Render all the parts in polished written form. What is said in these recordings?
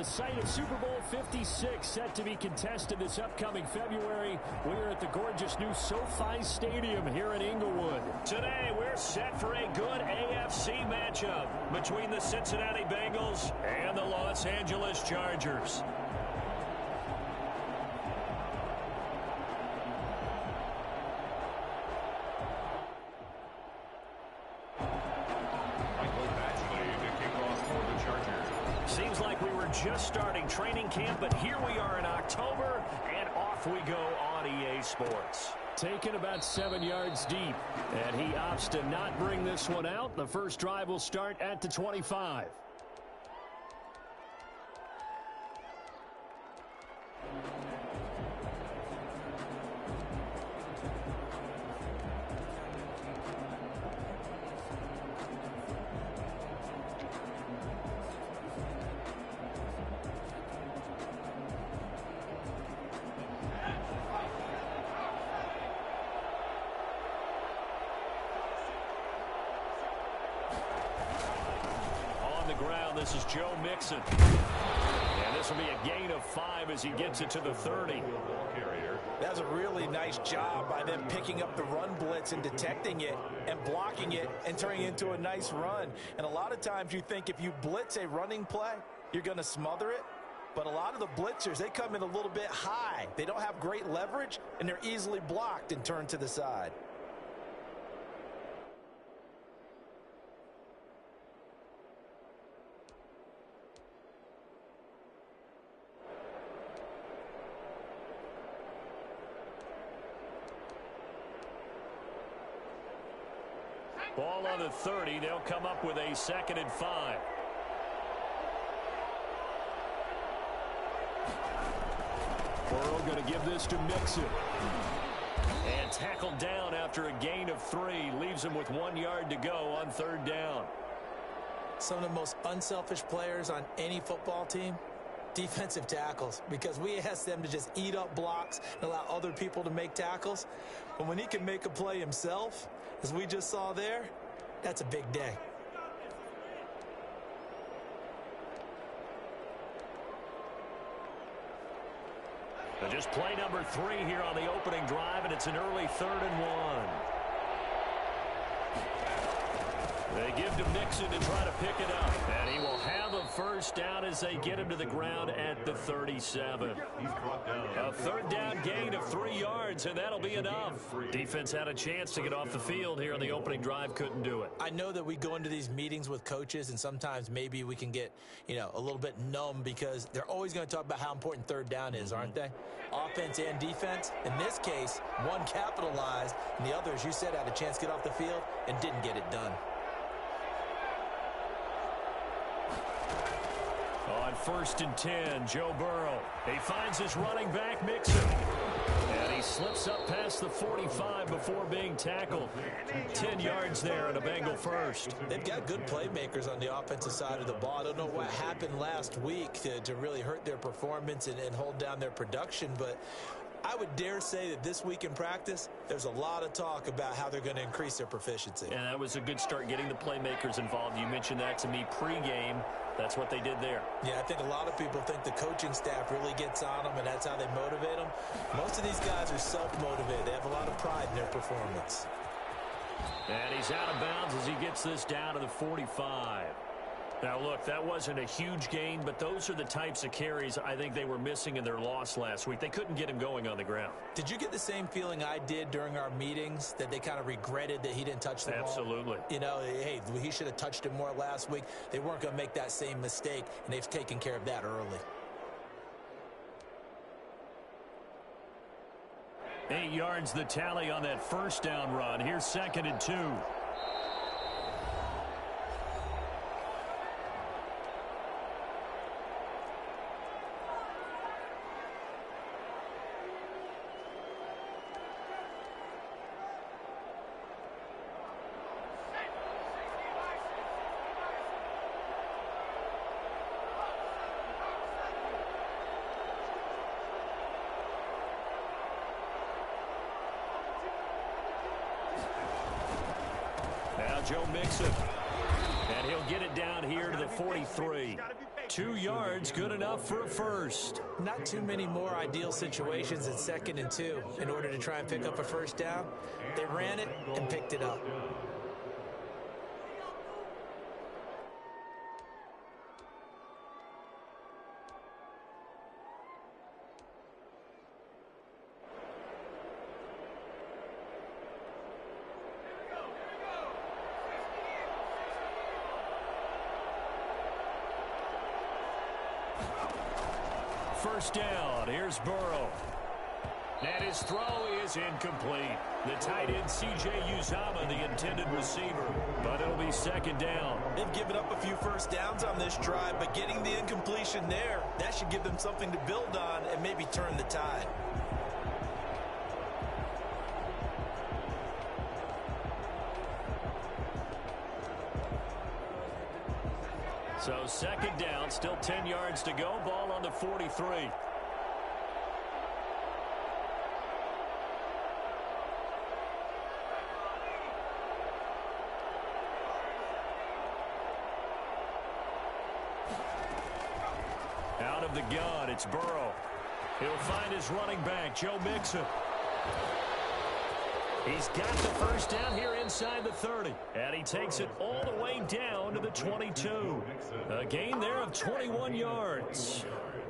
The site of Super Bowl 56 set to be contested this upcoming February. We're at the gorgeous new SoFi Stadium here in Inglewood. Today, we're set for a good AFC matchup between the Cincinnati Bengals and the Los Angeles Chargers. Seems like we were just starting training camp, but here we are in October, and off we go on EA Sports. Taken about 7 yards deep, and he opts to not bring this one out. The first drive will start at the 25. This is Joe Mixon. And this will be a gain of 5 as he gets it to the 30. That's a really nice job by them picking up the run blitz and detecting it and blocking it and turning it into a nice run. And a lot of times you think if you blitz a running play, you're going to smother it. But a lot of the blitzers, they come in a little bit high. They don't have great leverage, and they're easily blocked and turned to the side. Ball on the 30. They'll come up with a 2nd and 5. Burrow going to give this to Mixon. And tackled down after a gain of 3. Leaves him with 1 yard to go on 3rd down. Some of the most unselfish players on any football team, defensive tackles, because we ask them to just eat up blocks and allow other people to make tackles. But when he can make a play himself, as we just saw there, that's a big day. So just play number 3 here on the opening drive, and it's an early 3rd and 1. They give to Mixon to try to pick it up. And he will have a first down as they get him to the ground at the 37. A 3rd down gain of 3 yards, and that'll be enough. Defense had a chance to get off the field here on the opening drive, couldn't do it. I know that we go into these meetings with coaches, and sometimes maybe we can get, a little bit numb because they're always going to talk about how important 3rd down is, aren't they? Offense and defense. In this case, one capitalized, and the other, as you said, had a chance to get off the field and didn't get it done. On 1st and 10, Joe Burrow. He finds his running back, Mixon. And he slips up past the 45 before being tackled. 10 yards there and a Bengal first. They've got good playmakers on the offensive side of the ball. I don't know what happened last week to really hurt their performance and hold down their production, but I would dare say that this week in practice, there's a lot of talk about how they're going to increase their proficiency. And that was a good start getting the playmakers involved. You mentioned that to me pregame. That's what they did there. Yeah, I think a lot of people think the coaching staff really gets on them, and that's how they motivate them. Most of these guys are self-motivated. They have a lot of pride in their performance. And he's out of bounds as he gets this down to the 45. Now, look, that wasn't a huge gain, but those are the types of carries I think they were missing in their loss last week. They couldn't get him going on the ground. Did you get the same feeling I did during our meetings, that they kind of regretted that he didn't touch the ball? Absolutely. Hey, he should have touched it more last week. They weren't going to make that same mistake, and they've taken care of that early. 8 yards the tally on that first down run. Here's 2nd and 2. Joe Mixon. And he'll get it down here to the 43. 2 yards, good enough for a first. Not too many more ideal situations at 2nd and 2 in order to try and pick up a first down. They ran it and picked it up. First down, here's Burrow. And his throw is incomplete. The tight end, C.J. Uzomah, the intended receiver. But it'll be 2nd down. They've given up a few first downs on this drive, but getting the incompletion there, that should give them something to build on and maybe turn the tide. So 2nd down, still 10 yards to go. Ball on the 43. Out of the gun, it's Burrow. He'll find his running back, Joe Mixon. He's got the first down here inside the 30. And he takes it all the way down to the 22. A gain there of 21 yards.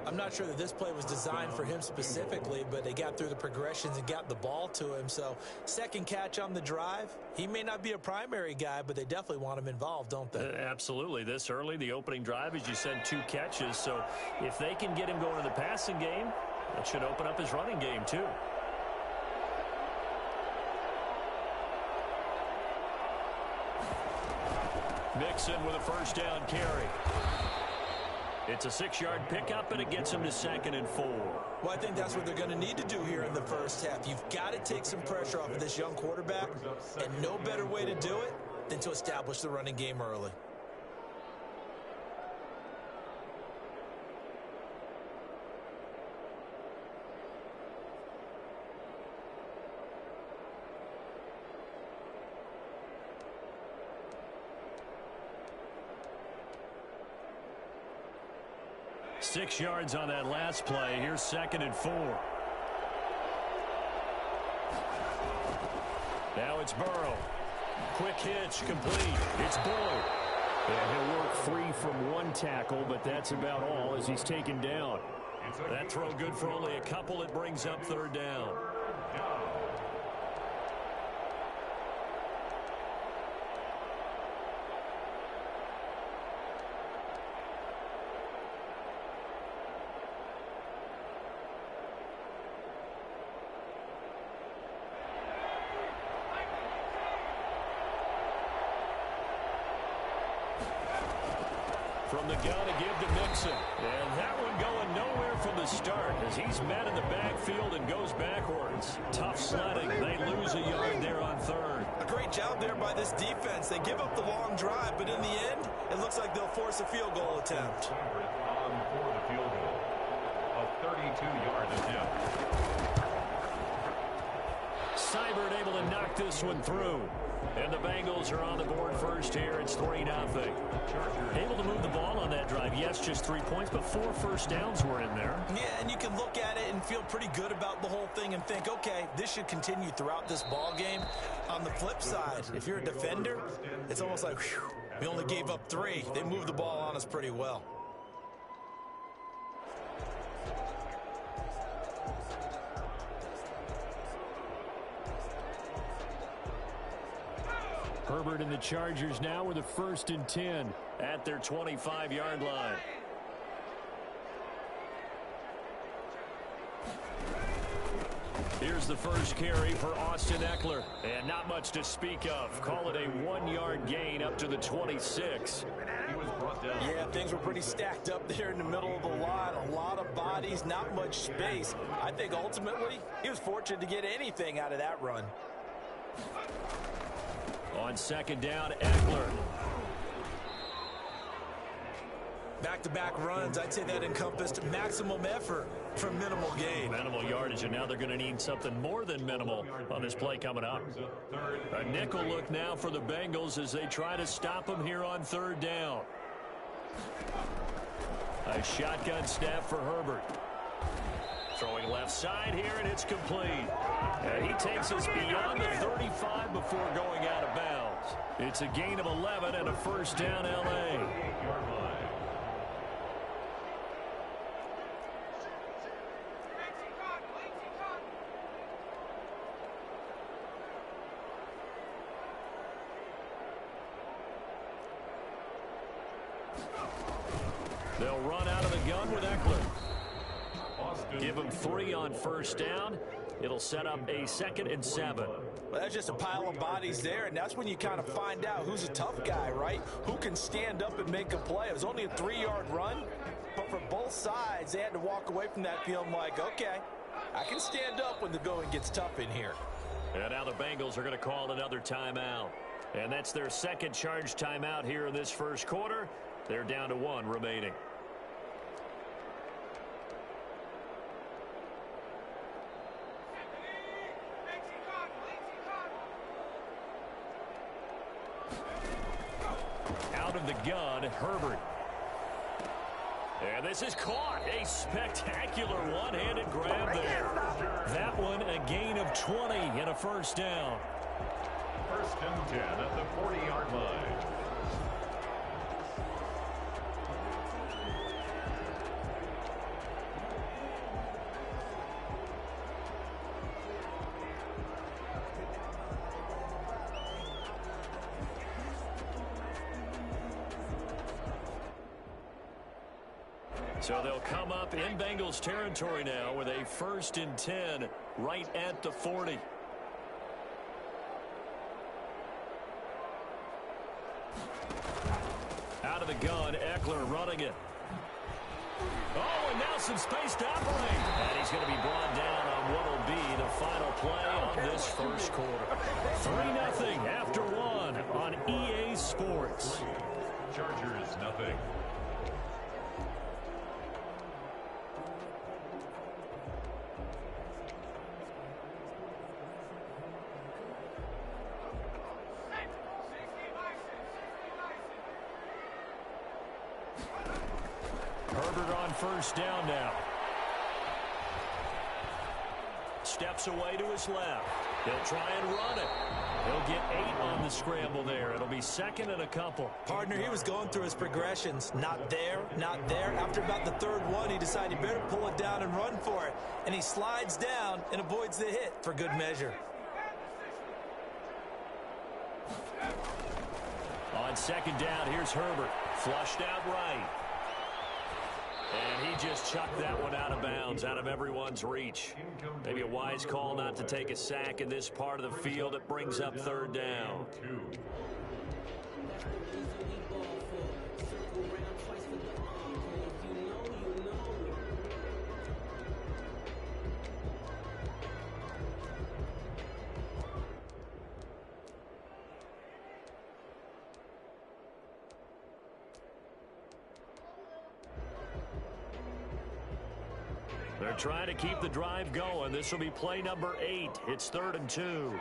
I'm not sure that this play was designed for him specifically, but they got through the progressions and got the ball to him. So, second catch on the drive. He may not be a primary guy, but they definitely want him involved, don't they? Absolutely. This early, the opening drive, as you said, 2 catches. So, if they can get him going in the passing game, that should open up his running game, too. Mixon with a first down carry. It's a 6-yard pickup, and it gets him to 2nd and 4. Well, I think that's what they're going to need to do here in the first half. You've got to take some pressure off of this young quarterback, and no better way to do it than to establish the running game early. Six yards on that last play. Here's 2nd and 4. Now it's Burrow. Quick hitch, complete. It's Boyd. And he'll work 3 from 1 tackle, but that's about all as he's taken down. That throw good for only a couple. It brings up 3rd down. From the gun to give to Mixon. And that one going nowhere from the start as he's met in the backfield and goes backwards. Tough sledding. They lose a yard there on 3rd. A great job there by this defense. They give up the long drive, but in the end, it looks like they'll force a field goal attempt. On for the field goal. A 32-yard attempt. Seibert able to knock this one through. And the Bengals are on the board first here. It's 3-0. Able to move the ball on that drive. Yes, just 3 points, but 4 first downs were in there. Yeah, and you can look at it and feel pretty good about the whole thing and think, okay, this should continue throughout this ball game. On the flip side, if you're a defender, it's almost like, whew, we only gave up 3. They moved the ball on us pretty well. Herbert and the Chargers now with a 1st and 10 at their 25-yard line. Here's the first carry for Austin Eckler. And not much to speak of. Call it a 1-yard gain up to the 26. Yeah, things were pretty stacked up there in the middle of the line. A lot of bodies, not much space. I think ultimately he was fortunate to get anything out of that run. On 2nd down, Eckler. Back-to-back runs, I'd say that encompassed maximum effort for minimal gain. Minimal yardage, and now they're going to need something more than minimal on this play coming up. A nickel look now for the Bengals as they try to stop them here on 3rd down. A shotgun snap for Herbert. Throwing left side here, and it's complete. And he takes us beyond the 35 before going out of bounds. It's a gain of 11 and a first down, L.A. They'll run out of the gun with Eckler. Give him 3 on first down. It'll set up a 2nd and 7. Well, that's just a pile of bodies there, and that's when you kind of find out who's a tough guy, right? Who can stand up and make a play. It was only a 3-yard run, but for both sides, they had to walk away from that feeling like, okay, I can stand up when the going gets tough in here. And now the Bengals are going to call another timeout. And that's their second charge timeout here in this first quarter. They're down to 1 remaining. Out of the gun, Herbert. And this is caught. A spectacular one-handed grab there. That one a gain of 20 and a first down. 1st and 10 at the 40-yard line. So they'll come up in Bengals territory now with a 1st and 10 right at the 40. Out of the gun, Eckler running it. Oh, and now some space to operate. And he's going to be brought down on what will be the final play of this first quarter. 3-0 after 1 on EA Sports. Chargers, nothing. Herbert on first down now. Steps away to his left. He'll try and run it. He'll get 8 on the scramble there. It'll be 2nd and a couple. Partner, he was going through his progressions. Not there, not there. After about the 3rd one, he decided he better pull it down and run for it. And he slides down and avoids the hit for good measure. On 2nd down, here's Herbert. Flushed out right. And he just chucked that one out of bounds, out of everyone's reach. Maybe a wise call not to take a sack in this part of the field. It brings up 3rd down. They're trying to keep the drive going. This will be play number 8. It's 3rd and 2.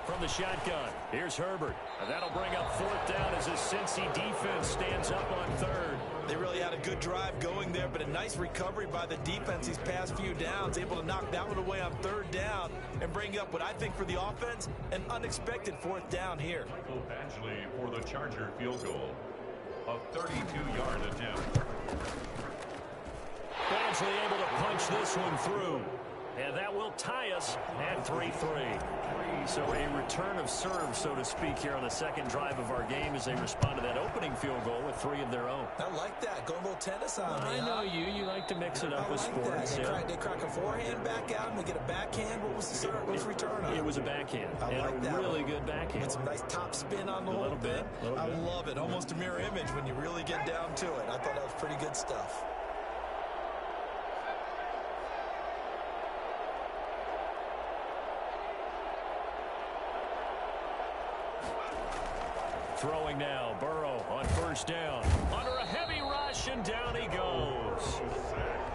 From the shotgun, here's Herbert. And that'll bring up 4th down as his Cincy defense stands up on 3rd. They really had a good drive going there, but a nice recovery by the defense these past few downs, able to knock that one away on 3rd down and bring up what I think for the offense, an unexpected 4th down here. Michael Badgley for the Charger field goal. A 32-yard attempt. Badgley able to punch this one through. And that will tie us at 3-3. So a return of serve, so to speak, here on the second drive of our game as they respond to that opening field goal with 3 of their own. I like that. Going a little tennis on me. I know you. You like to mix it up with sports. They crack a forehand back out and we get a backhand. What was the serve? What was the return on? It was a backhand. I like that. Really good backhand. With some nice top spin on the whole thing. I love it. Almost a mirror image when you really get down to it. I thought that was pretty good stuff. Throwing now, Burrow on first down. Under a heavy rush, and down he goes.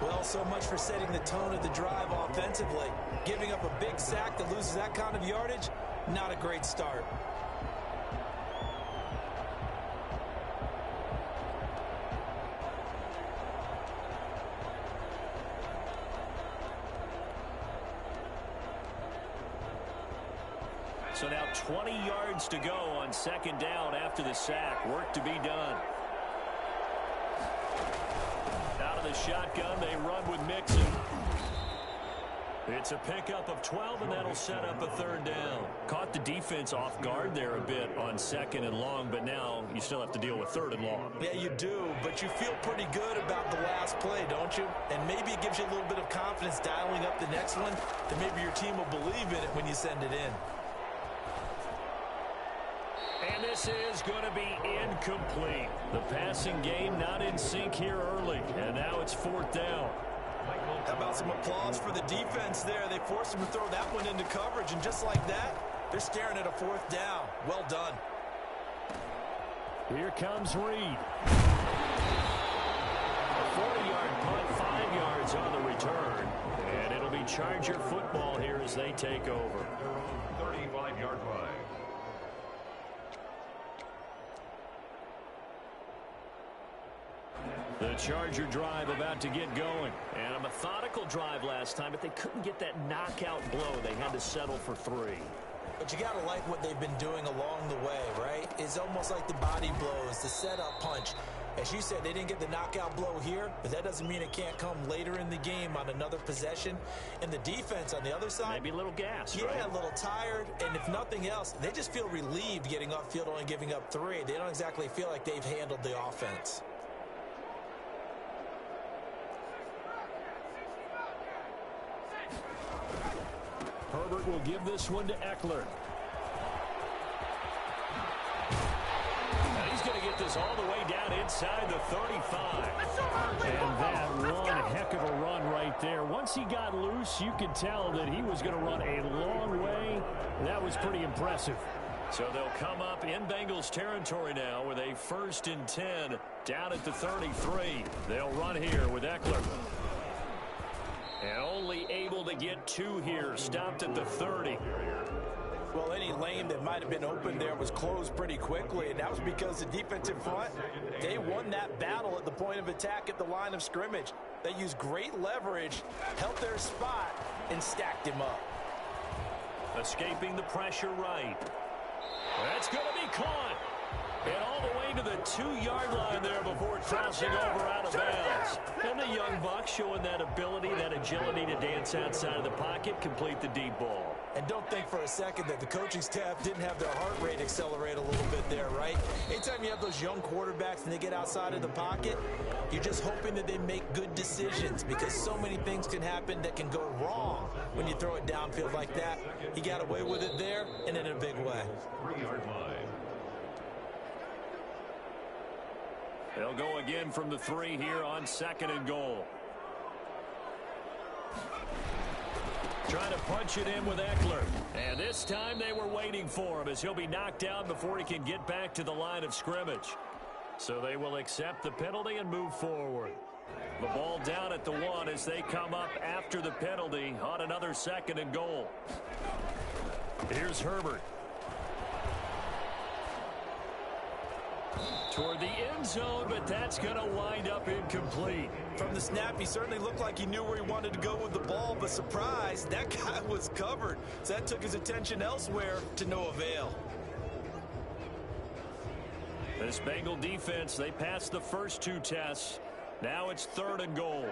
Well, so much for setting the tone of the drive offensively. Giving up a big sack that loses that kind of yardage, not a great start. 20 yards to go on second down after the sack. Work to be done. Out of the shotgun, they run with Mixon. It's a pickup of 12, and that'll set up a third down. Caught the defense off guard there a bit on second and long, but now you still have to deal with third and long. Yeah, you do, but you feel pretty good about the last play, don't you? And maybe it gives you a little bit of confidence dialing up the next one, that maybe your team will believe in it when you send it in. And this is going to be incomplete. The passing game not in sync here early, and now it's fourth down. How about some applause for the defense there? They forced him to throw that one into coverage, and just like that, they're staring at a fourth down. Well done. Here comes Reed. A 40-yard punt, 5 yards on the return. And it'll be Charger football here as they take over. 35-yard line. The Charger drive about to get going. And a methodical drive last time, but they couldn't get that knockout blow. They had to settle for 3. But you got to like what they've been doing along the way, right? It's almost like the body blows, the setup punch. As you said, they didn't get the knockout blow here, but that doesn't mean it can't come later in the game on another possession. And the defense on the other side, maybe a little gas, yeah, right? A little tired. And if nothing else, they just feel relieved getting off field, only giving up 3. They don't exactly feel like they've handled the offense. Herbert will give this one to Eckler. And he's going to get this all the way down inside the 35. And that one heck of a run right there. Once he got loose, you could tell that he was going to run a long way. That was pretty impressive. So they'll come up in Bengals territory now with a 1st and 10 down at the 33. They'll run here with Eckler. And only able to get 2 here. Stopped at the 30. Well, any lane that might have been open there was closed pretty quickly, and that was because the defensive front, they won that battle at the point of attack at the line of scrimmage. They used great leverage, held their spot, and stacked him up. Escaping the pressure right. That's going to be caught. And all the way to the 2-yard line there before crossing over out of bounds. And the young buck showing that ability, that agility to dance outside of the pocket, complete the deep ball. And don't think for a second that the coaching staff didn't have their heart rate accelerate a little bit there, right? Anytime you have those young quarterbacks and they get outside of the pocket, you're just hoping that they make good decisions because so many things can happen that can go wrong when you throw it downfield like that. He got away with it there and in a big way. 3-yard line. They'll go again from the 3 here on 2nd and goal. Trying to punch it in with Eckler. And this time they were waiting for him as he'll be knocked down before he can get back to the line of scrimmage. So they will accept the penalty and move forward. The ball down at the 1 as they come up after the penalty on another 2nd and goal. Here's Herbert. Toward the end zone, but that's going to wind up incomplete. From the snap, he certainly looked like he knew where he wanted to go with the ball, but surprise, that guy was covered. So that took his attention elsewhere to no avail. This Bengal defense, they passed the first 2 tests. Now it's 3rd and goal.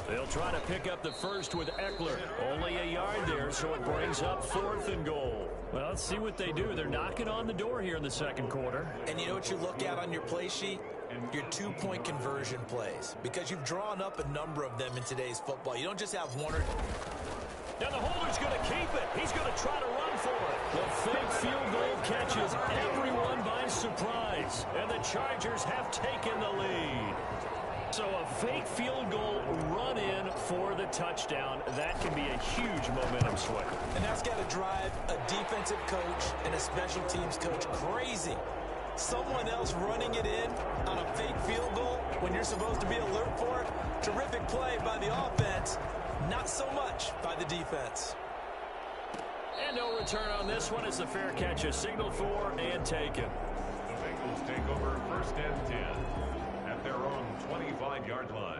They'll try to pick up the first with Eckler. Only a yard there, so it brings up 4th and goal. Well, let's see what they do. They're knocking on the door here in the 2nd quarter. And you know what you look at on your play sheet? Your 2-point conversion plays. Because you've drawn up a number of them in today's football. You don't just have one or... Now the holder's going to keep it. He's going to try to run for it. The fake field goal catches everyone by surprise. And the Chargers have taken the lead. So a fake field goal run in for the touchdown. That can be a huge momentum swing. And that's got to drive a defensive coach and a special teams coach crazy. Someone else running it in on a fake field goal when you're supposed to be alert for it. Terrific play by the offense. Not so much by the defense. And no return on this one as the fair catch is signaled for and taken. The Bengals take over 1st and 10 at their own 25-yard line.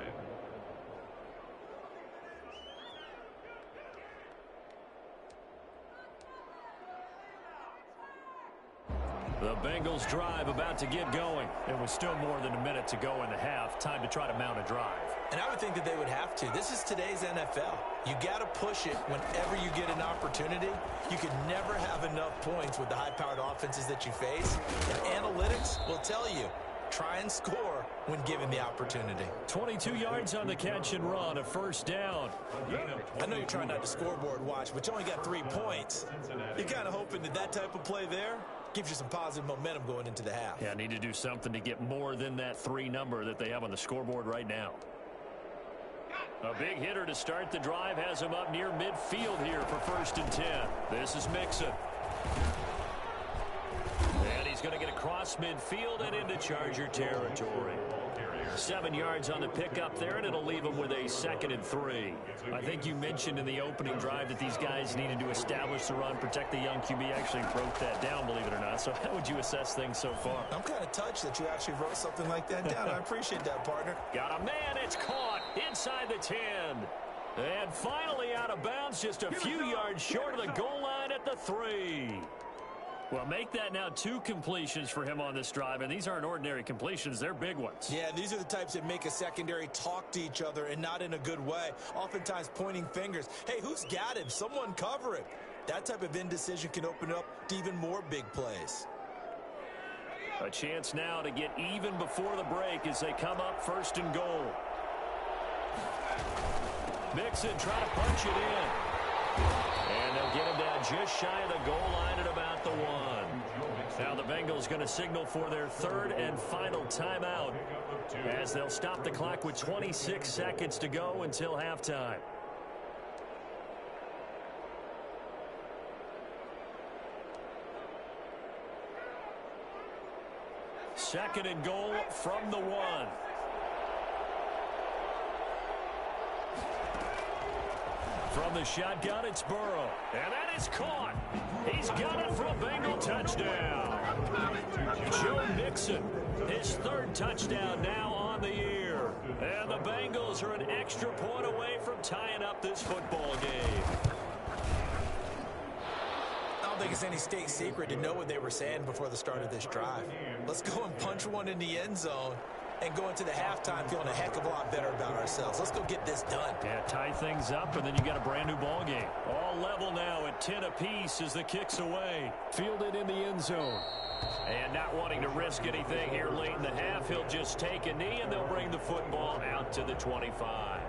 The Bengals drive about to get going. It was still more than a minute to go in the half. Time to try to mount a drive. And I would think that they would have to. This is today's NFL. You got to push it whenever you get an opportunity. You can never have enough points with the high-powered offenses that you face. And analytics will tell you, try and score when given the opportunity. 22 yards on the catch and run, a first down. I know you're trying not to scoreboard watch, but you only got 3 points. You're kind of hoping that that type of play there gives you some positive momentum going into the half. Yeah, need to do something to get more than that 3 number that they have on the scoreboard right now. A big hitter to start the drive has him up near midfield here for 1st and 10. This is Mixon. And he's going to get across midfield and into Charger territory. 7 yards on the pickup there, and it'll leave him with a 2nd and 3. I think you mentioned in the opening drive that these guys needed to establish the run, protect the young QB. Actually broke that down, believe it or not. So how would you assess things so far? I'm kind of touched that you actually wrote something like that down. I appreciate that, partner. Got a man. It's caught inside the 10. And finally out of bounds, just a few yards short of the goal line at the 3. Well, make that now 2 completions for him on this drive, and these aren't ordinary completions. They're big ones. Yeah, these are the types that make a secondary talk to each other and not in a good way, oftentimes pointing fingers. Hey, who's got him? Someone cover him. That type of indecision can open up to even more big plays. A chance now to get even before the break as they come up 1st and goal. Mixon trying to punch it in. And they'll get him down just shy of the goal line at about the 1. Now the Bengals going to signal for their 3rd and final timeout as they'll stop the clock with 26 seconds to go until halftime. Second and goal from the 1. From the shotgun, it's Burrow. And that is caught. He's got it for a Bengal touchdown. Joe Mixon, his 3rd touchdown now on the year. And the Bengals are an extra point away from tying up this football game. I don't think it's any state secret to know what they were saying before the start of this drive. Let's go and punch one in the end zone and go into the halftime feeling a heck of a lot better about ourselves. Let's go get this done. Yeah, tie things up, and then you got a brand new ball game. All level now at 10 apiece as the kick's away. Fielded in the end zone. And not wanting to risk anything here late in the half, he'll just take a knee, and they'll bring the football out to the 25.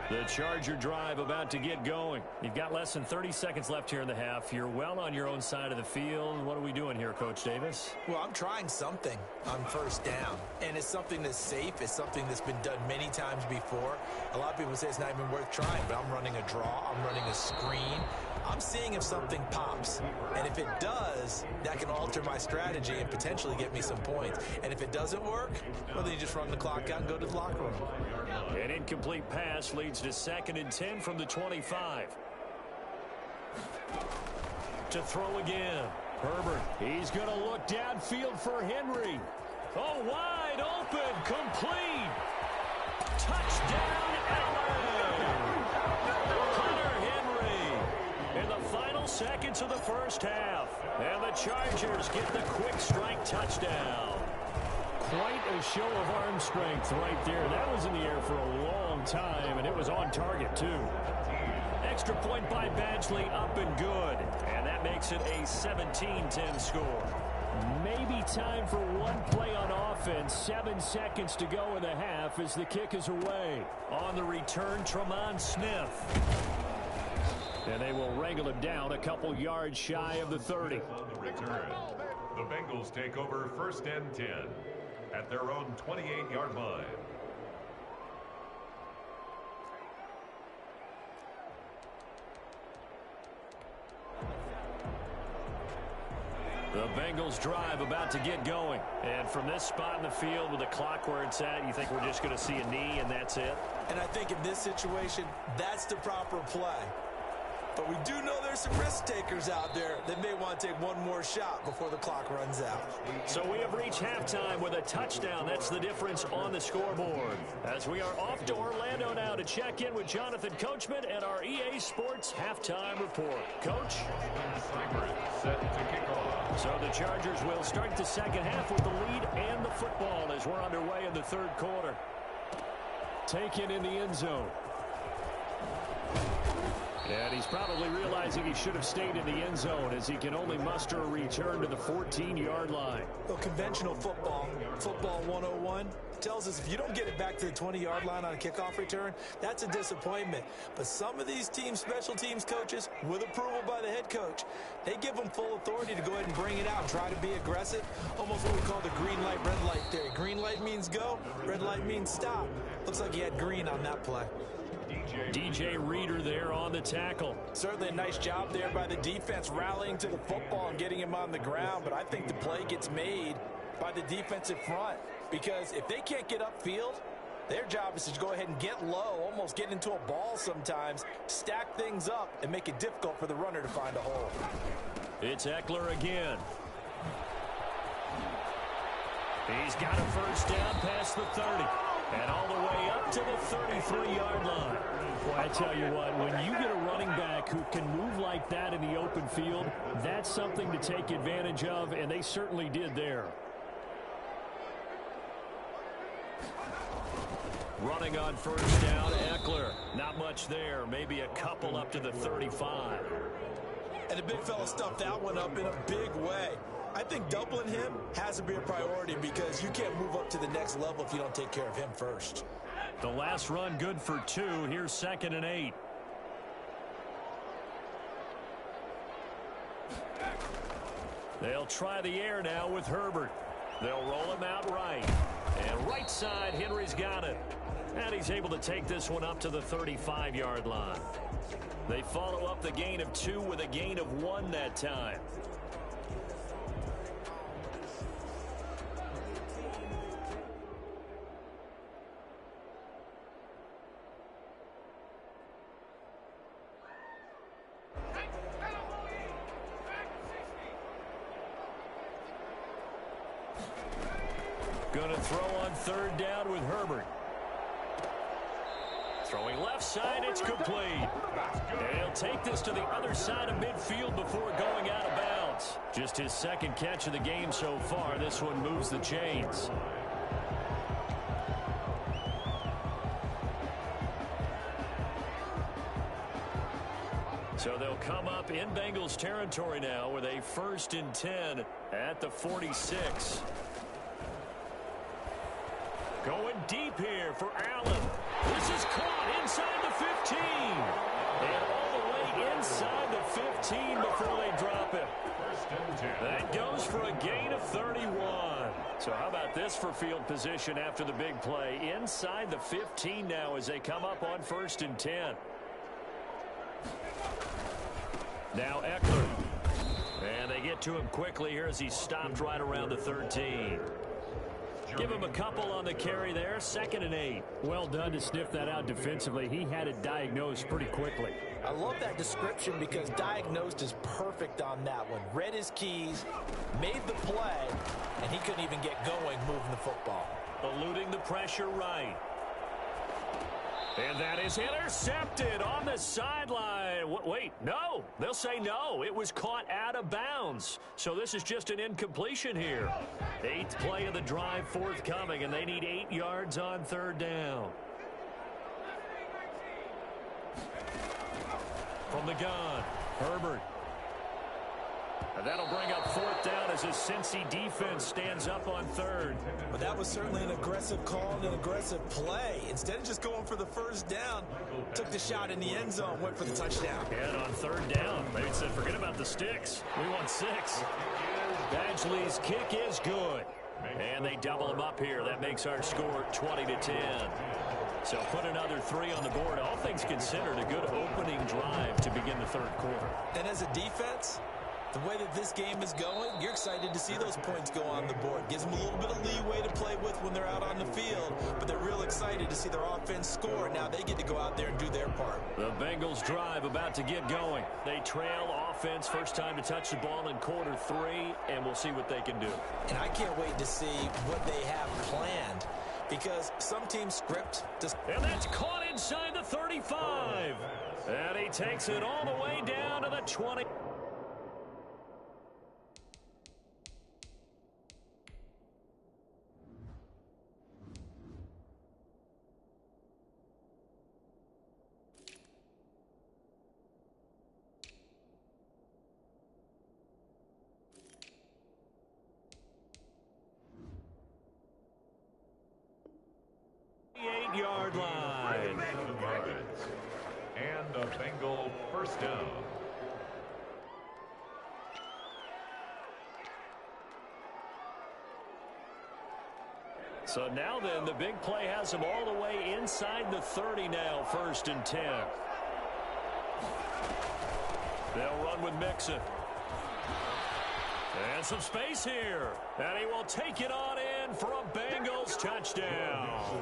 The Charger drive about to get going. You've got less than 30 seconds left here in the half. You're well on your own side of the field. What are we doing here, Coach Davis? Well, I'm trying something on 1st down, and it's something that's safe. It's something that's been done many times before. A lot of people say it's not even worth trying, but I'm running a draw. I'm running a screen. I'm seeing if something pops, and if it does, that can alter my strategy and potentially get me some points. And if it doesn't work, well, then you just run the clock out and go to the locker room. An incomplete pass leads to 2nd and 10 from the 25. To throw again. Herbert, he's going to look downfield for Henry. Oh, wide open, complete. Touchdown, LA. Hunter Henry in the final seconds of the 1st half. And the Chargers get the quick strike touchdown. Quite a show of arm strength right there. That was in the air for a long time, and it was on target, too. Extra point by Badgley, up and good. And that makes it a 17-10 score. Maybe time for one play on offense. 7 seconds to go in the half as the kick is away. On the return, Tremont Smith. And they will wrangle him down a couple yards shy of the 30. On the return, the Bengals take over 1st and 10 at their own 28-yard line. The Bengals drive about to get going. And from this spot in the field with the clock where it's at, you think we're just going to see a knee and that's it? And I think in this situation, that's the proper play. But we do know there's some risk takers out there that may want to take one more shot before the clock runs out. So we have reached halftime with a touchdown. That's the difference on the scoreboard. As we are off to Orlando now to check in with Jonathan Coachman and our EA Sports halftime report. Coach? Set to kick off. So the Chargers will start the second half with the lead and the football as we're underway in the third quarter. Taken in the end zone. And he's probably realizing he should have stayed in the end zone as he can only muster a return to the 14-yard line. Well, conventional football 101, tells us if you don't get it back to the 20-yard line on a kickoff return, that's a disappointment. But some of these teams, special teams coaches, with approval by the head coach, they give them full authority to go ahead and bring it out and try to be aggressive, almost what we call the green light, red light theory. Green light means go, red light means stop. Looks like he had green on that play. DJ Reader there on the tackle. Certainly a nice job there by the defense rallying to the football and getting him on the ground, but I think the play gets made by the defensive front because if they can't get upfield, their job is to go ahead and get low, almost get into a ball sometimes, stack things up, and make it difficult for the runner to find a hole. It's Eckler again. He's got a first down past the 30. And all the way up to the 33-yard line. Well, I tell you what, when you get a running back who can move like that in the open field, that's something to take advantage of, and they certainly did there. Running on first down, Eckler. Not much there, maybe a couple up to the 35. And the big fella stuffed that one up in a big way. I think doubling him has to be a priority because you can't move up to the next level if you don't take care of him first. The last run good for 2. Here's 2nd and 8. They'll try the air now with Herbert. They'll roll him out right. And right side, Henry's got it. And he's able to take this one up to the 35-yard line. They follow up the gain of 2 with a gain of 1 that time. Going to throw on third down with Herbert. Throwing left side, it's complete. And he'll take this to the other side of midfield before going out of bounds. Just his second catch of the game so far. This one moves the chains. So they'll come up in Bengals territory now with a 1st and 10 at the 46. Going deep here for Allen. This is caught inside the 15. And all the way inside the 15 before they drop it. That goes for a gain of 31. So how about this for field position after the big play? Inside the 15 now as they come up on 1st and 10. Now Eckler. And they get to him quickly here as he's stopped right around the 13. Give him a couple on the carry there. 2nd and 8. Well done to sniff that out defensively. He had it diagnosed pretty quickly. I love that description because diagnosed is perfect on that one. Read his keys, made the play, and he couldn't even get going moving the football. Eluding the pressure right. And that is intercepted on the sideline. Wait, no. They'll say no. It was caught out of bounds. So this is just an incompletion here. 8th play of the drive forthcoming, and they need 8 yards on third down. From the gun, Herbert. And that'll bring up 4th down as his Cincy defense stands up on 3rd. But that was certainly an aggressive call and an aggressive play. Instead of just going for the first down, took the shot in the end zone, went for the touchdown. And on 3rd down, they said, forget about the sticks. We want 6. Badgley's kick is good. And they double him up here. That makes our score 20-10. So put another 3 on the board. All things considered, a good opening drive to begin the third quarter. And as a defense, The way that this game is going, you're excited to see those points go on the board. Gives them a little bit of leeway to play with when they're out on the field, but they're real excited to see their offense score. Now they get to go out there and do their part. The Bengals drive about to get going. They trail offense, first time to touch the ball in quarter 3, and we'll see what they can do. And I can't wait to see what they have planned, because some teams script. And that's caught inside the 35. And he takes it all the way down to the 20. Yard line. And a Bengal first down. So now then, the big play has them all the way inside the 30 now, 1st and 10. They'll run with Mixon. And some space here. And he will take it on in for a Bengals touchdown.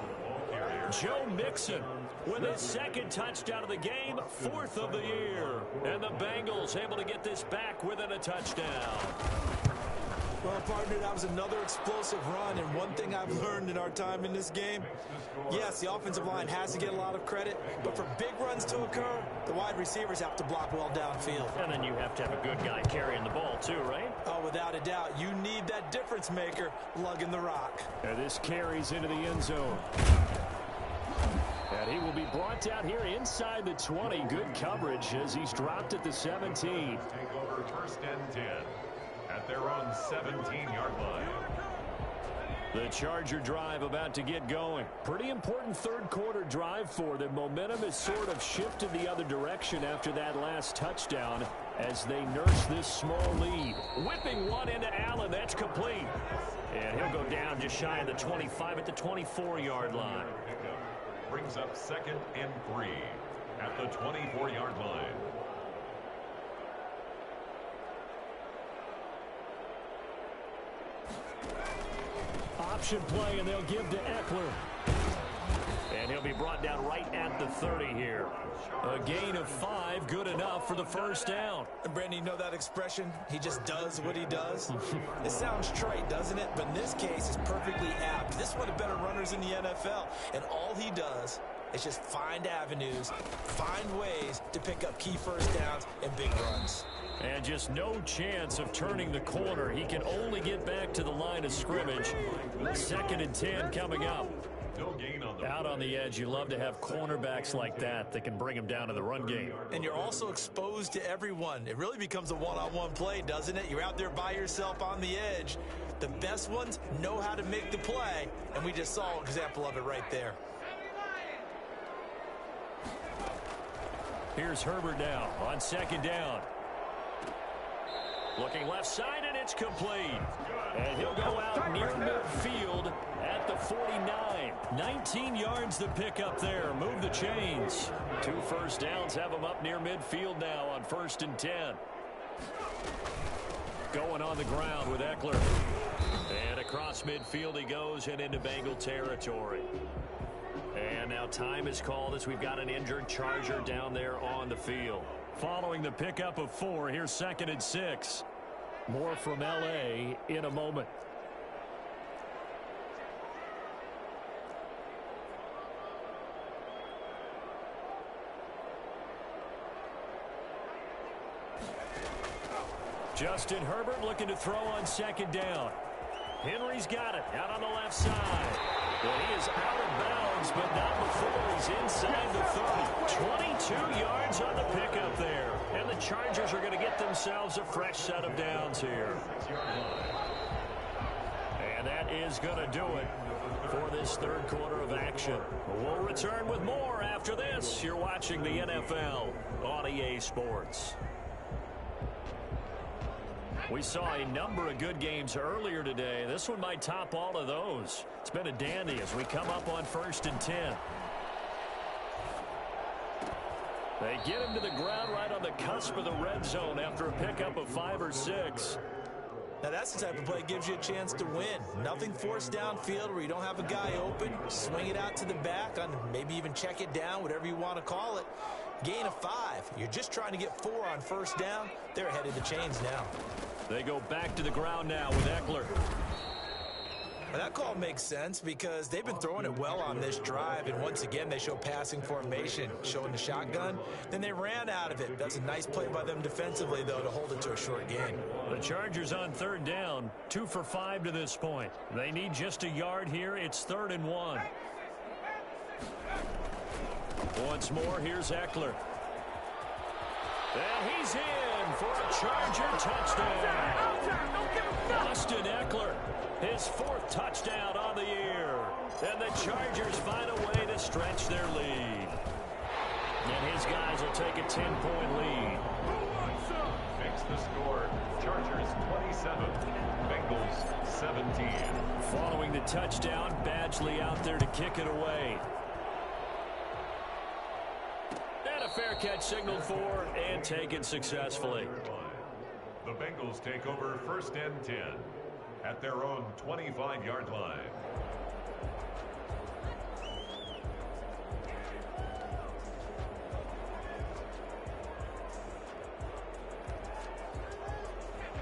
Joe Mixon with his 2nd touchdown of the game, 4th of the year. And the Bengals able to get this back within a touchdown. Well, partner, that was another explosive run, and one thing I've learned in our time in this game, yes, the offensive line has to get a lot of credit, but for big runs to occur, the wide receivers have to block well downfield. And then you have to have a good guy carrying the ball too, right? Oh, without a doubt. You need that difference maker lugging the rock. And this carries into the end zone. And he will be brought down here inside the 20. Good coverage as he's dropped at the 17. Take over 1st and 10 at their own 17-yard line. The Charger drive about to get going. Pretty important 3rd quarter drive for them. Momentum has sort of shifted the other direction after that last touchdown as they nurse this small lead. Whipping one into Allen. That's complete. And he'll go down just shy of the 25 at the 24-yard line. Brings up 2nd and 3 at the 24-yard line. Option play, and they'll give to Eckler. And he'll be brought down right at the 30 here. A gain of 5, good enough for the 1st down. And Brandon, you know that expression? He just does what he does? It sounds trite, doesn't it? But in this case, it's perfectly apt. This is one of the better runners in the NFL. And all he does is just find avenues, find ways to pick up key 1st downs and big runs. And just no chance of turning the corner. He can only get back to the line of scrimmage. 2nd and 10 coming up. No gain on the Out on the edge, you love to have cornerbacks like that can bring him down in the run game. And you're also exposed to everyone. It really becomes a one-on-one play, doesn't it? You're out there by yourself on the edge. The best ones know how to make the play, and we just saw an example of it right there. Here's Herbert now on 2nd down. Looking left side, and it's complete. And he'll go out near midfield at the 49. 19 yards to pick up there. Move the chains. 2 1st downs have him up near midfield now on 1st and 10. Going on the ground with Eckler. And across midfield he goes and into Bengal territory. And now time is called as we've got an injured Charger down there on the field. Following the pickup of 4, here's 2nd and 6. More from L.A. in a moment. Justin Herbert looking to throw on 2nd down. Henry's got it out on the left side. Well, he is out of bounds, but not before he's inside the 30. 22 yards on the pickup there. And the Chargers are going to get themselves a fresh set of downs here. And that is going to do it for this 3rd quarter of action. We'll return with more after this. You're watching the NFL on EA Sports. We saw a number of good games earlier today. This one might top all of those. It's been a dandy as we come up on 1st and 10. They get him to the ground right on the cusp of the red zone after a pickup of 5 or 6. Now that's the type of play that gives you a chance to win. Nothing forced downfield where you don't have a guy open. Swing it out to the back, on maybe even check it down, whatever you want to call it. Gain of 5. You're just trying to get 4 on first down. They're ahead of the chains now. They go back to the ground now with Eckler. Well, that call makes sense because they've been throwing it well on this drive, and once again they show passing formation, showing the shotgun. Then they ran out of it. That's a nice play by them defensively, though, to hold it to a short gain. The Chargers on third down, 2 for 5 to this point. They need just a yard here. It's 3rd and 1. Once more, here's Eckler. And he's in for a Charger touchdown. Austin Eckler, his 4th touchdown on the year. And the Chargers find a way to stretch their lead. And his guys will take a 10-point lead. Makes the score. Chargers 27, Bengals 17. Following the touchdown, Badgley out there to kick it away. And a fair catch signaled for and taken successfully. The Bengals take over 1st and 10 at their own 25-yard line.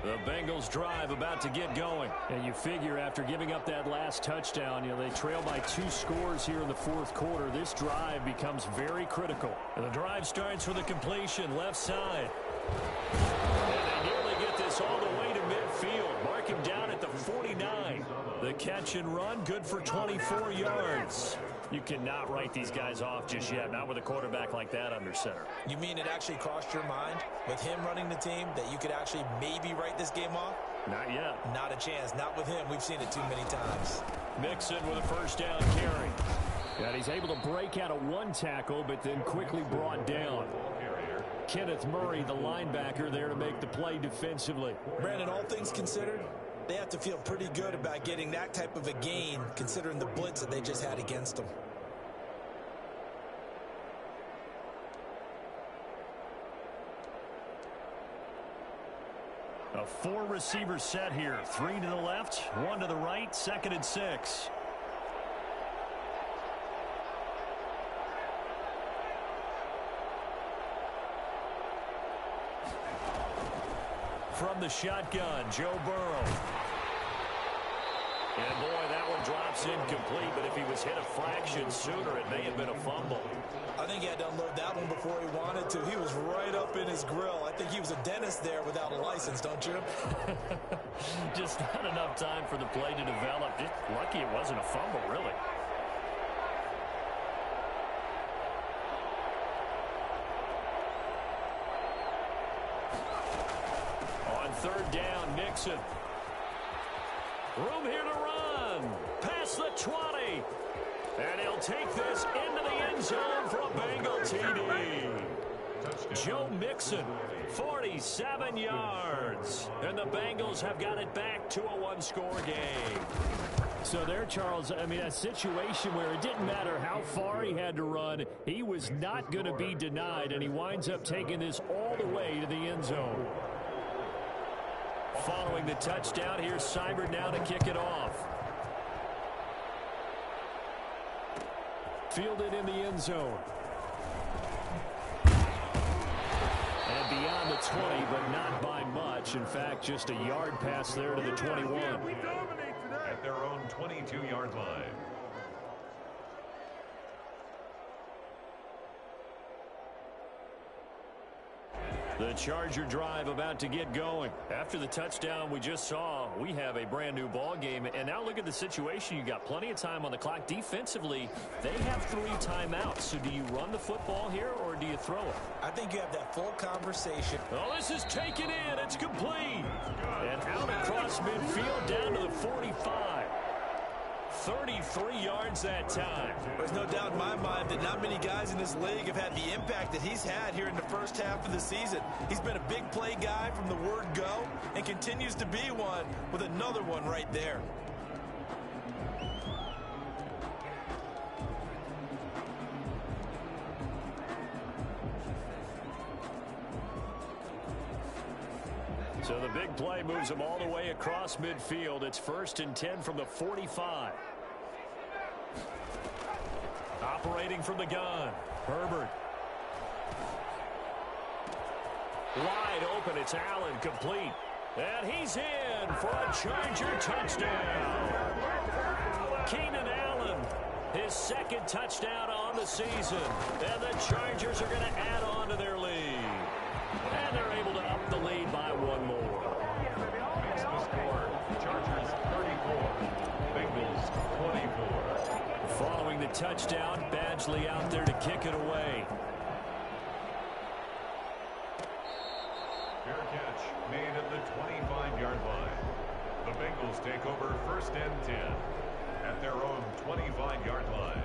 The Bengals drive about to get going. And you figure after giving up that last touchdown, they trail by 2 scores here in the 4th quarter. This drive becomes very critical. And the drive starts with a completion left side. And they nearly get this all the way to midfield. Mark him down at the 49. The catch and run, good for 24 yards. You cannot write these guys off just yet, not with a quarterback like that under center. You mean it actually crossed your mind with him running the team that you could actually maybe write this game off? Not yet. Not a chance. Not with him. We've seen it too many times. Mixon with a 1st down carry. And he's able to break out of 1 tackle, but then quickly brought down. Kenneth Murray, the linebacker, there to make the play defensively. Brandon, all things considered, they have to feel pretty good about getting that type of a gain, considering the blitz that they just had against them. A 4-receiver set here. 3 to the left, 1 to the right, 2nd and 6. From the shotgun, Joe Burrow. And boy, that one drops incomplete, but if he was hit a fraction sooner, it may have been a fumble. I think he had to unload that one before he wanted to. He was right up in his grill. I think he was a dentist there without a license, don't you? Just not enough time for the play to develop. Just lucky it wasn't a fumble, really. On 3rd down, Nixon. Room here to run. Past the 20. And he'll take this into the end zone for a Bengal TD. Joe Mixon, 47 yards. And the Bengals have got it back to a 1-score game. So there, Charles, I mean, a situation where it didn't matter how far he had to run, he was not going to be denied, and he winds up taking this all the way to the end zone. Following the touchdown, here's Seibert now to kick it off. Fielded in the end zone. And beyond the 20, but not by much. In fact, just a yard pass there to the 21. At their own 22-yard line. The Charger drive about to get going. After the touchdown we just saw, we have a brand new ball game. And now look at the situation. You got plenty of time on the clock. Defensively, they have 3 timeouts. So do you run the football here or do you throw it? I think you have that full conversation. Oh, this is taken in. It's complete. And out across midfield down to the 45. 33 yards that time. There's no doubt in my mind that not many guys in this league have had the impact that he's had here in the first half of the season. He's been a big play guy from the word go and continues to be one with another one right there. So the big play moves them all the way across midfield. It's 1st and 10 from the 45. Operating from the gun, Herbert. Wide open, it's Allen, complete. And he's in for a Charger touchdown. Keenan Allen, his 2nd touchdown on the season. And the Chargers are going to add on to their lead. And they're able to up the lead by 1 more. Makes the score. Chargers 34. Bengals 24. Following the touchdown, Badgley out there to kick it away. Fair catch made at the 25-yard line. The Bengals take over 1st and 10 at their own 25-yard line.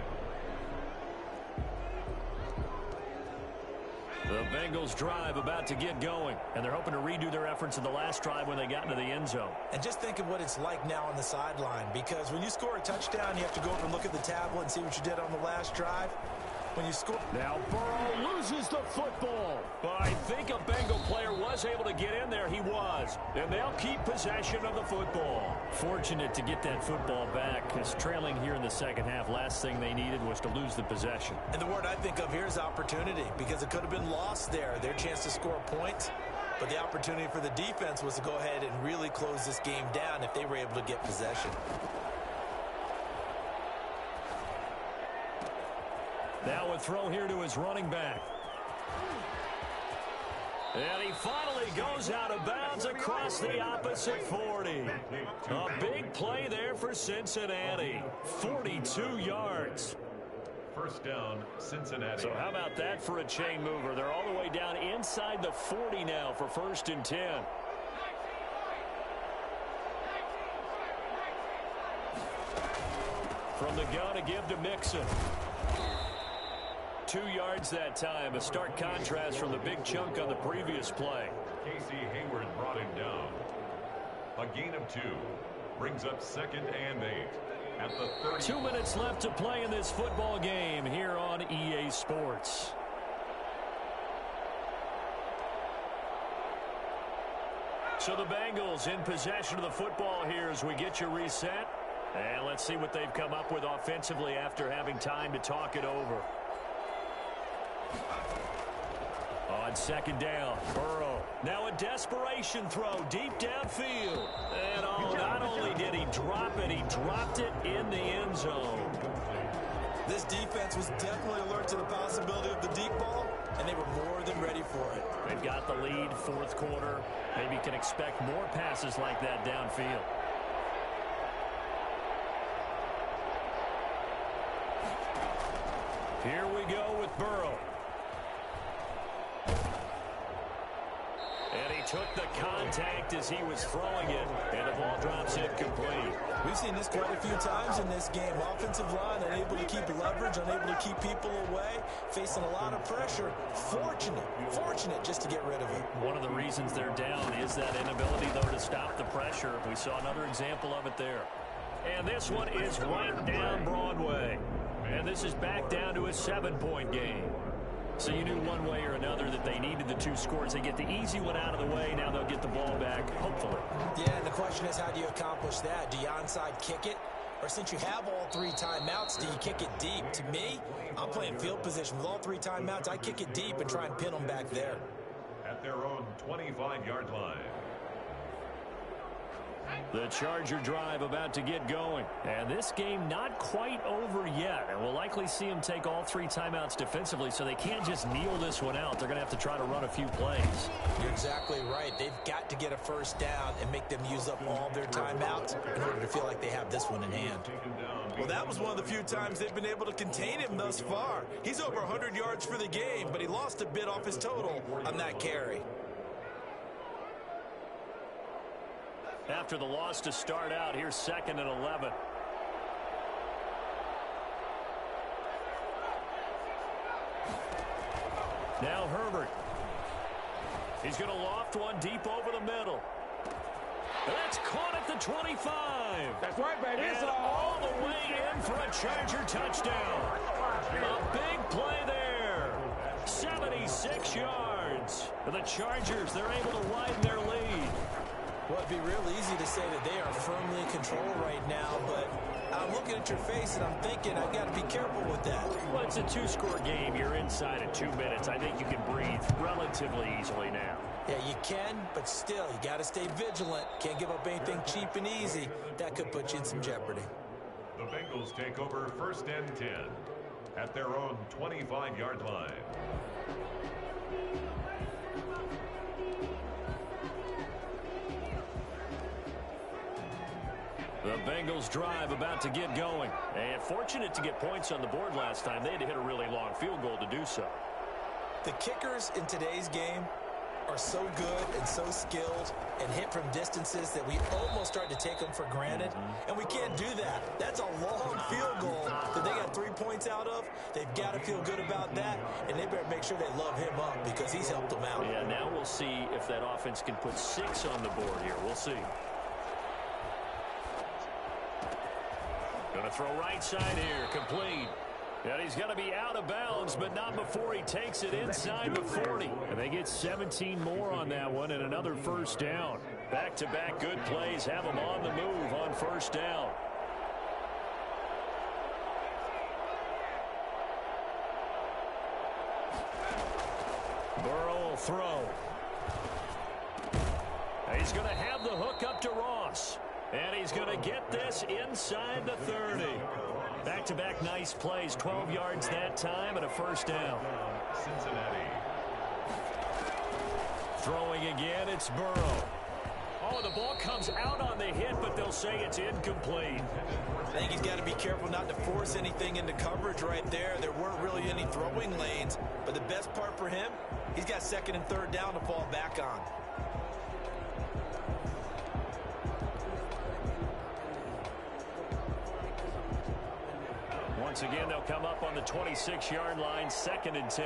The Bengals drive about to get going, and they're hoping to redo their efforts in the last drive when they got into the end zone. And just think of what it's like now on the sideline, because when you score a touchdown, you have to go over and look at the tablet and see what you did on the last drive. When you score... Now Burrow loses the football. But I think a Bengal player was able to get in there. He was. And they'll keep possession of the football. Fortunate to get that football back, because trailing here in the second half, last thing they needed was to lose the possession. And the word I think of here is opportunity, because it could have been lost there. Their chance to score points. But the opportunity for the defense was to go ahead and really close this game down if they were able to get possession. Now a throw here to his running back. And he finally goes out of bounds across the opposite 40. A big play there for Cincinnati. 42 yards. 1st down, Cincinnati. So how about that for a chain mover? They're all the way down inside the 40 now for 1st and 10. From the gun to give to Mixon. 2 yards that time. A stark contrast from the big chunk on the previous play. Casey Hayward brought him down. A gain of 2. Brings up 2nd and 8. At the 30. 2 minutes left to play in this football game here on EA Sports. So the Bengals in possession of the football here as we get you reset. And let's see what they've come up with offensively after having time to talk it over. On 2nd down, Burrow. Now a desperation throw deep downfield. And not only did he drop it, he dropped it in the end zone. This defense was definitely alert to the possibility of the deep ball, and they were more than ready for it. They've got the lead, 4th quarter. Maybe can expect more passes like that downfield. Here we go with Burrow. And he took the contact as he was throwing it, and the ball drops incomplete. We've seen this quite a few times in this game. Offensive line unable to keep leverage, unable to keep people away, facing a lot of pressure. Fortunate just to get rid of it. One of the reasons they're down is that inability, though, to stop the pressure. We saw another example of it there. And this one is right down Broadway. And this is back down to a 7-point game. So you knew one way or another that they needed the 2 scores. They get the easy one out of the way. Now they'll get the ball back, hopefully. Yeah, and the question is, how do you accomplish that? Do you onside kick it? Or since you have all 3 timeouts, do you kick it deep? To me, I'm playing field position. With all 3 timeouts, I kick it deep and try and pin them back there. At their own 25-yard line. The Charger drive about to get going. And this game not quite over yet. And we'll likely see them take all 3 timeouts defensively, so they can't just kneel this one out. They're going to have to try to run a few plays. You're exactly right. They've got to get a 1st down and make them use up all their timeouts in order to feel like they have this one in hand. Well, that was one of the few times they've been able to contain him thus far. He's over 100 yards for the game, but he lost a bit off his total on that carry. After the loss to start out, here's 2nd and 11. Now Herbert. He's going to loft one deep over the middle. That's caught at the 25. That's right, baby. And all the way in for a Charger touchdown. A big play there. 76 26 yards. The Chargers, they're able to widen their lead. Well, it'd be real easy to say that they are firmly in control right now, but I'm looking at your face and I'm thinking I've got to be careful with that. Well, it's a two-score game. You're inside of 2 minutes. I think you can breathe relatively easily now. Yeah, you can, but still, you got to stay vigilant. Can't give up anything cheap and easy. That could put you in some jeopardy. The Bengals take over 1st and 10 at their own 25-yard line. The Bengals drive about to get going. And fortunate to get points on the board last time. They had to hit a really long field goal to do so. The kickers in today's game are so good and so skilled and hit from distances that we almost start to take them for granted. And we can't do that. That's a long field goal that they got 3 points out of. They've got to feel good about that, and they better make sure they love him up because he's helped them out. Yeah, now we'll see if that offense can put 6 on the board here. We'll see. Going to throw right side here, complete. And he's going to be out of bounds, but not before he takes it inside the 40. And they get 17 more on that one and another first down. Back-to-back good plays have them on the move on first down. Burrow will throw. He's going to have the hook up to Ross. And he's going to get this inside the 30. Back-to-back nice plays, 12 yards that time and a first down. Cincinnati. Throwing again, it's Burrow. Oh, the ball comes out on the hit, but they'll say it's incomplete. I think he's got to be careful not to force anything into coverage right there. There weren't really any throwing lanes, but the best part for him, he's got 2nd and 3rd down to fall back on. Once again, they'll come up on the 26-yard line, 2nd and 10.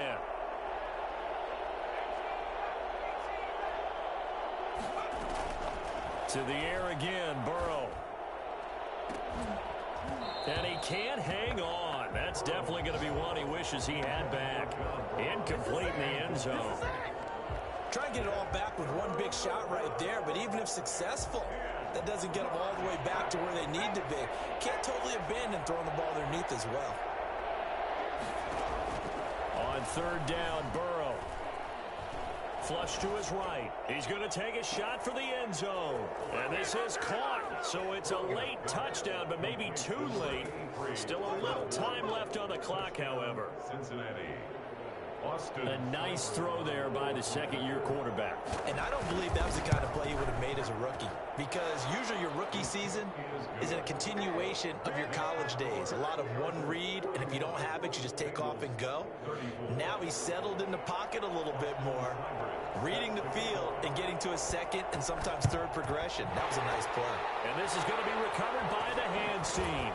To the air again, Burrow. And he can't hang on. That's definitely going to be one he wishes he had back. Incomplete in the end zone. Try and get it all back with one big shot right there, but even if successful, that doesn't get them all the way back to where they need to be. Can't totally abandon throwing the ball underneath as well. On 3rd down, Burrow. Flush to his right. He's going to take a shot for the end zone. And this is caught. So it's a late touchdown, but maybe too late. Still a little time left on the clock, however. Cincinnati. A nice throw there by the 2nd-year quarterback. And I don't believe that was the kind of play he would have made as a rookie, because usually your rookie season is a continuation of your college days. A lot of one read, and if you don't have it, you just take off and go. Now he's settled in the pocket a little bit more, reading the field and getting to a 2nd and sometimes 3rd progression. That was a nice play. And this is going to be recovered by the hands team.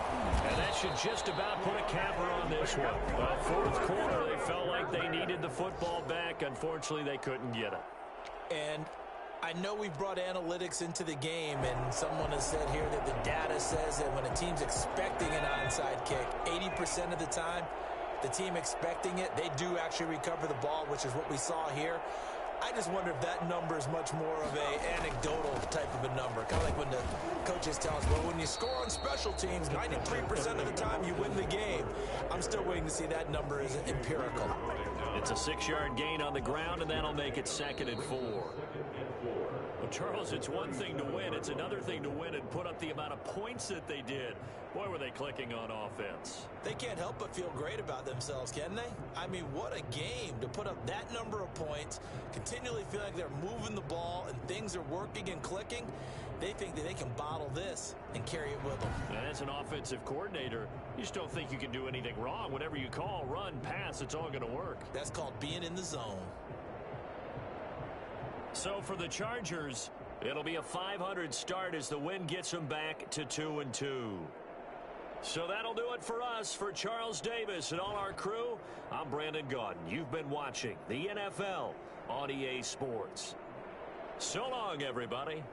And that should just about put a capper on this one. Well, 4th quarter, they felt like they needed the football back. Unfortunately, they couldn't get it. And I know we've brought analytics into the game, and someone has said here that the data says that when a team's expecting an onside kick, 80% of the time, the team expecting it, they do actually recover the ball, which is what we saw here. I just wonder if that number is much more of a anecdotal type of a number. Kind of like when the coaches tell us, well, when you score on special teams, 93% of the time you win the game. I'm still waiting to see that number is empirical. It's a 6-yard gain on the ground, and that'll make it 2nd and 4. Well, Charles, it's one thing to win. It's another thing to win and put up the amount of points that they did. Boy, were they clicking on offense. They can't help but feel great about themselves, can they? I mean, what a game to put up that number of points, continually feel like they're moving the ball and things are working and clicking. They think that they can bottle this and carry it with them. And as an offensive coordinator, you just don't think you can do anything wrong. Whatever you call, run, pass, it's all going to work. That's called being in the zone. So for the Chargers, it'll be a .500 start as the win gets them back to 2-2. So that'll do it for us. For Charles Davis and all our crew, I'm Brandon Gaudin. You've been watching the NFL on EA Sports. So long, everybody.